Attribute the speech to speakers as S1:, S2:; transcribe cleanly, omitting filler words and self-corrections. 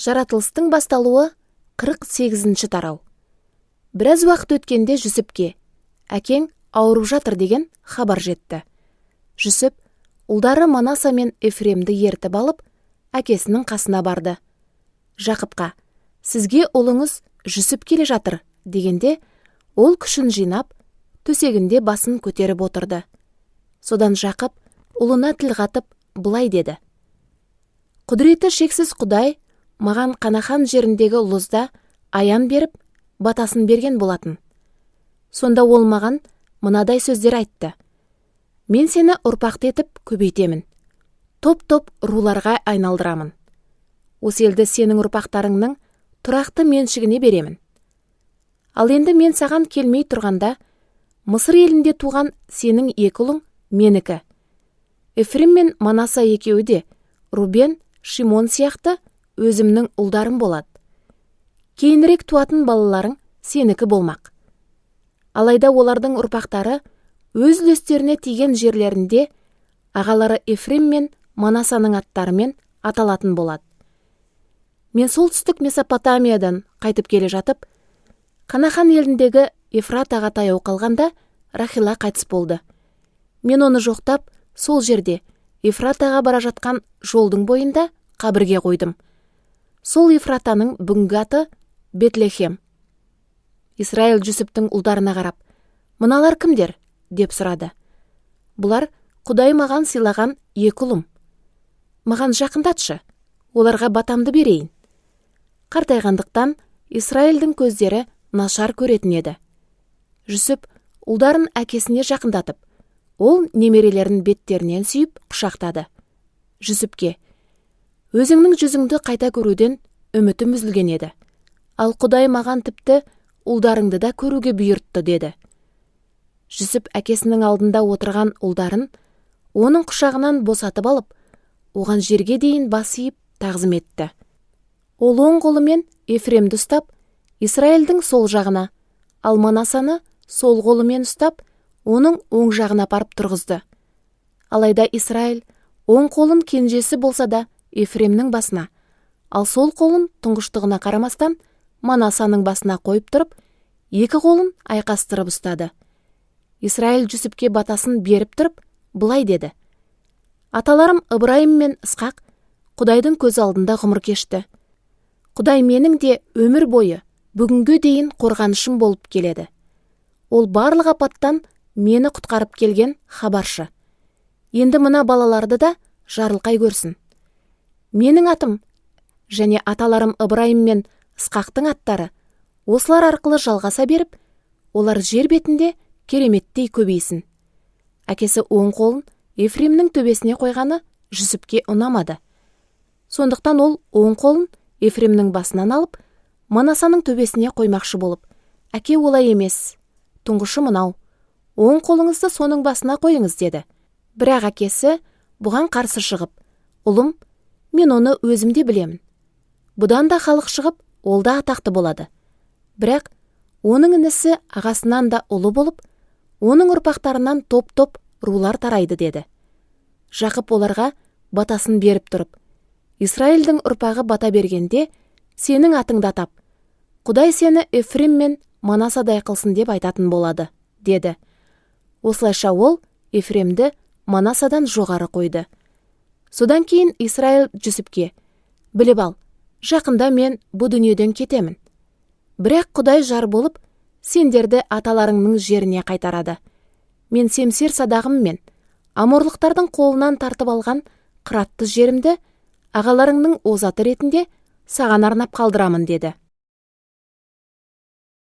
S1: Жаратылыстың басталуы 48-ші тарау. Біраз уақыт өткенде Жүсіпке әкең ауырып жатыр деген хабар жетті. Жүсіп ұлдары Манаса мен Ефремді ертіп алып, әкесінің қасына барды. Жақыпқа, сізге ұлыңыз Жүсіп келе жатыр дегенде, ол күшін жинап, төсегінде басын көтеріп отырды. Содан Жақып ұлына тіл қатып былай деді: Құдіреті шексіз Құдай маған Қанахан жеріндегі ұлызда аян беріп, батасын берген болатын. Сонда ол маған мынадай сөздер айтты: Мен сені ұрпақты етіп көбейтемін, топ-топ руларға айналдырамын. Осы елді сенің ұрпақтарыңның тұрақты меншігіне беремін. Ал енді мен саған келмей тұрғанда, Мысыр елінде туған сенің екі ұлың менікі. Ефрем мен Манаса екеуі де Рубен, Шимон сияқты өзімнің ұлдарым болады. Кейінірек туатын балаларың сенікі болмақ. Алайда олардың ұрпақтары өз үлестеріне тиген жерлерінде ағалары Ефрем мен Манасаның аттарымен аталатын болады. Мен солтүстік Месопотамиядан қайтып келе жатып, Қанахан еліндегі Ефратаға таяу қалғанда Рахила қайтыс болды. Мен оны жоқтап, сол жерде Ефратаға бара жатқан жолдың бойында қабірге қойдым. Сол Ефратаның бүгінгі аты Бетлехем. Исраил Жүсіптің ұлдарына қарап, мыналар кімдер? Деп сұрады. Бұлар Құдай маған сыйлаған екі ұлым. Маған жақындатшы, оларға батамды берейін. Қартайғандықтан Исраилдің көздері нашар көретін еді. Жүсіп ұлдарын әкесіне жақындатып, ол немерелерін беттерінен сүйіп құшақтады. Жүсіпке: Өзіңнің жүзіңді қайта көруден үмітім үзілген еді. Ал Құдай маған тіпті ұлдарыңды да көруге бұйыртты деді. Жүсіп әкесінің алдында отырған ұлдарын оның құшағынан босатып алып, оған жерге дейін бас иіп тағзым етті. Ол оң қолымен Ефремді ұстап, Исраилдің сол жағына, ал Манасаны сол қолымен ұстап, оның оң жағына апарып тұрғызды. Алайда Исраил оң қолын кенжесі болса да Ефремнің басына, ал сол қолын тұңғыштығына қарамастан Манасаның басына қойып тұрып, екі қолын айқастырып ұстады. Исраил Жүсіпке батасын беріп тұрып, былай деді: Аталарым Ыбырайым мен Ысқақ Құдайдың көз алдында ғұмыр кешті. Құдай менің де өмір бойы бүгінге дейін қорғанышым болып келеді. Ол барлық апаттан мені құтқарып келген хабаршы. Енді мына балаларды да жарылқай көрсін. Менің атым және аталарым Ыбырайым мен Ысқақтың аттары осылар арқылы жалғаса беріп, олар жер бетінде кереметтей көбейсін. Әкесі оң қолын Ефремнің төбесіне қойғаны Жүсіпке ұнамады. Сондықтан ол оң қолын Ефремнің басынан алып, Манасаның төбесіне қоймақшы болып: Әке, олай емес, тұңғышы мынау, оң қолыңызды соның басына қойыңыз деді. Бірақ әкесі бұған қарсы шығып: Ұлым, мен оны өзімде білемін. Бұдан да халық шығып, ол да атақты болады. Бірақ оның інісі ағасынан да ұлы болып, оның ұрпақтарынан топ-топ рулар тарайды деді. Жақып оларға батасын беріп тұрып: Исраилдің ұрпағы бата бергенде сенің атыңды атап, Құдай сені Ефрем мен Манасадай қылсын деп айтатын болады, деді. Осылайша ол Ефремді Манасадан жоғары қойды. Содан кейін Исраил Жүсіпке: Біліп ал, жақында мен бұл дүниеден кетемін. Бірақ Құдай жар болып, сендерді аталарыңның жеріне қайтарады. Мен семсер садағыммен Аморлықтардың қолынан тартып алған қыратты жерімді ағаларыңның озаты ретінде саған арнап қалдырамын деді.